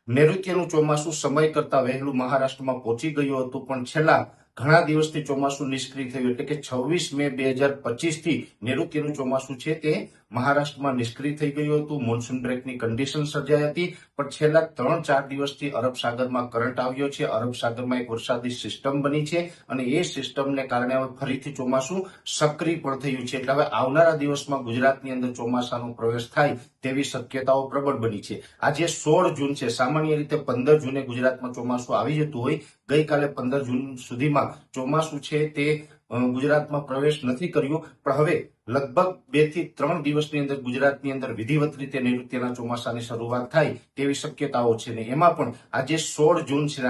નૈઋત્યનું ચોમાસું સમય કરતા વહેલું મહારાષ્ટ્રમાં પહોંચી ગયું હતું, પણ છેલ્લા ઘણા દિવસથી ચોમાસું નિષ્ક્રિય થયું, એટલે કે 26 મે 2025 થી નૈઋત્યનું ચોમાસું છે તે મહારાષ્ટ્રમાં નિષ્ક્રિય થઈ ગયું હતું. મોન્સૂન બ્રેકની કન્ડિશન સર્જાઈ હતી, પણ છેલ્લા 3-4 દિવસથી અરબ સાગરમાં કરંટ આવ્યો છે. અરબ સાગરમાં એક વરસાદી સિસ્ટમ બની છે અને એ સિસ્ટમને કારણે હવે ફરીથી ચોમાસું સક્રિય પણ થયું છે. એટલે હવે આવનારા દિવસમાં ગુજરાતની અંદર ચોમાસાનો પ્રવેશ થાય તેવી શક્યતાઓ પ્રબળ બની છે. આજે 16 જૂન છે. સામાન્ય રીતે 15 જૂને ગુજરાતમાં ચોમાસું આવી જતું હોય. ગઈકાલે 15 જૂન સુધીમાં ચોમાસું છે તે ગુજરાતમાં પ્રવેશ નથી કર્યો, પણ હવે લગભગ 2 થી 3 દિવસની અંદર ગુજરાતની અંદર વિધિવત રીતે નૈઋત્યના ચોમાસાની શરૂઆત થાય તેવી શક્યતાઓ છે. ને એમાં પણ આજે 16 જૂન છે.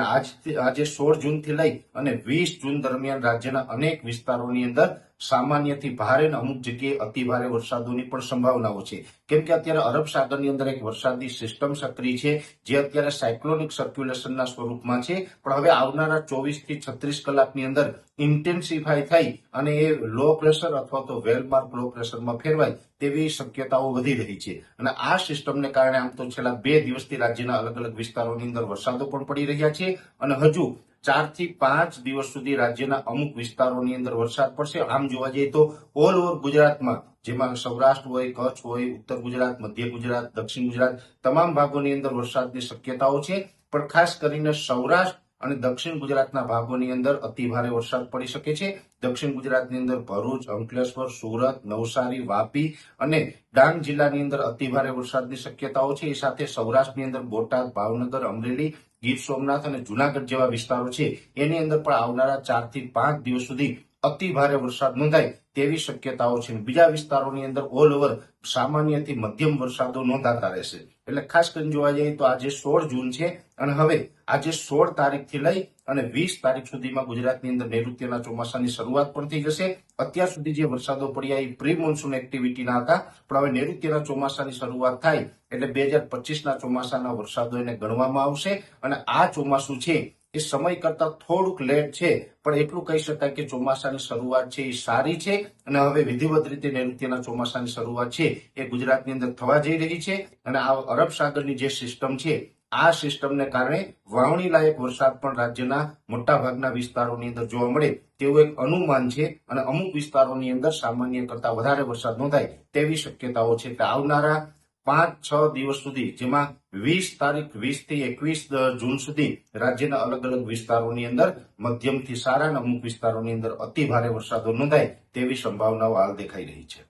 આજે 16 જૂનથી લઈ અને 20 જૂન દરમિયાન રાજ્યના અનેક વિસ્તારોની અંદર સામાન્યથી ભારે અને અમુક જગ્યાએ અતિ ભારે વરસાદોની પણ સંભાવનાઓ છે. કેમ કે અત્યારે અરબ સાગરની અંદર એક વરસાદી સિસ્ટમ સક્રિય છે, જે અત્યારે સાયક્લોનિક સર્ક્યુલેશનના સ્વરૂપમાં છે, પણ હવે આવનારા 24 થી 36 કલાકની અંદર ઇન્ટેન્સિફાય થઈ અને એ લો પ્રેશર અથવા તો વેલ માર્ક લો પ્રેશરમાં ફેરવાય તેવી શક્યતાઓ વધી રહી છે. અને આ સિસ્ટમને કારણે આમ તો છેલ્લા 2 દિવસથી રાજ્યના અલગ અલગ વિસ્તારોની અંદર વરસાદો પણ પડી રહ્યા છે અને હજુ 4 થી 5 દિવસ સુધી રાજ્યના અમુક વિસ્તારોની અંદર વરસાદ પડશે. આમ જોવા જઈએ તો ઓલ ઓવર ગુજરાતમાં, જેમાં સૌરાષ્ટ્ર હોય, કચ્છ હોય, ઉત્તર ગુજરાત, મધ્ય ગુજરાત, દક્ષિણ ગુજરાત, તમામ ભાગોની અંદર વરસાદની શક્યતાઓ છે. પણ ખાસ કરીને સૌરાષ્ટ્ર અને દક્ષિણ ગુજરાતના ભાગોની અંદર અતિ ભારે વરસાદ પડી શકે છે. દક્ષિણ ગુજરાતની અંદર ભરૂચ, અંકલેશ્વર, સુરત, નવસારી, વાપી અને ડાંગ જિલ્લાની અંદર અતિ ભારે વરસાદની શક્યતાઓ છે. એ સાથે સૌરાષ્ટ્રની અંદર બોટાદ, ભાવનગર, અમરેલી, ગીર સોમનાથ અને જુનાગઢ જેવા વિસ્તારો છે એની અંદર પણ આવનારા 4 થી 5 દિવસ સુધી અતિ ભારે વરસાદ નોંધાય તેવી શક્યતાઓ છે. બીજા વિસ્તારોની અંદર ઓલ ઓવર સામાન્યથી મધ્યમ વરસાદો નોંધાતા રહેશે. એટલે ખાસ કરીને જોવા જઈએ તો આજે 16 જૂન છે અને હવે આજે 16 તારીખથી લઈ અને 20 તારીખ સુધીમાં ગુજરાતની અંદર નૈઋત્યના ચોમાસાની શરૂઆત પણ થઈ જશે. અત્યાર સુધી જે વરસાદો પડ્યા એ પ્રી મોન્સૂન એક્ટિવિટીના હતા, પણ હવે નૈઋત્યના ચોમાસાની શરૂઆત થાય એટલે 2025ના ચોમાસાના વરસાદો એને ગણવામાં આવશે. અને આ ચોમાસું છે એ સમય કરતા થોડુંક લેટ છે, પણ એટલું કહી શકાય કે ચોમાસાની શરૂઆત છે એ સારી છે અને હવે વિધિવત રીતે નૈઋત્યના ચોમાસાની શરૂઆત છે એ ગુજરાતની અંદર થવા જઈ રહી છે. અને આ અરબ સાગરની જે સિસ્ટમ છે, આ સિસ્ટમને કારણે વાવણી લાયક વરસાદ પણ રાજ્યના મોટા ભાગના વિસ્તારોની અંદર જોવા મળે તેવું એક અનુમાન છે અને અમુક વિસ્તારોની અંદર સામાન્ય કરતા વધારે વરસાદ નોંધાય તેવી શક્યતાઓ છે. એટલે આવનારા 5-6 દિવસ સુધી, જેમાં 20 તારીખ 20 થી 21 જૂન સુધી રાજ્યના અલગ અલગ વિસ્તારોની અંદર મધ્યમથી સારા અને અમુક વિસ્તારોની અંદર અતિ ભારે વરસાદો નોંધાય તેવી સંભાવનાઓ હાલ દેખાઈ રહી છે.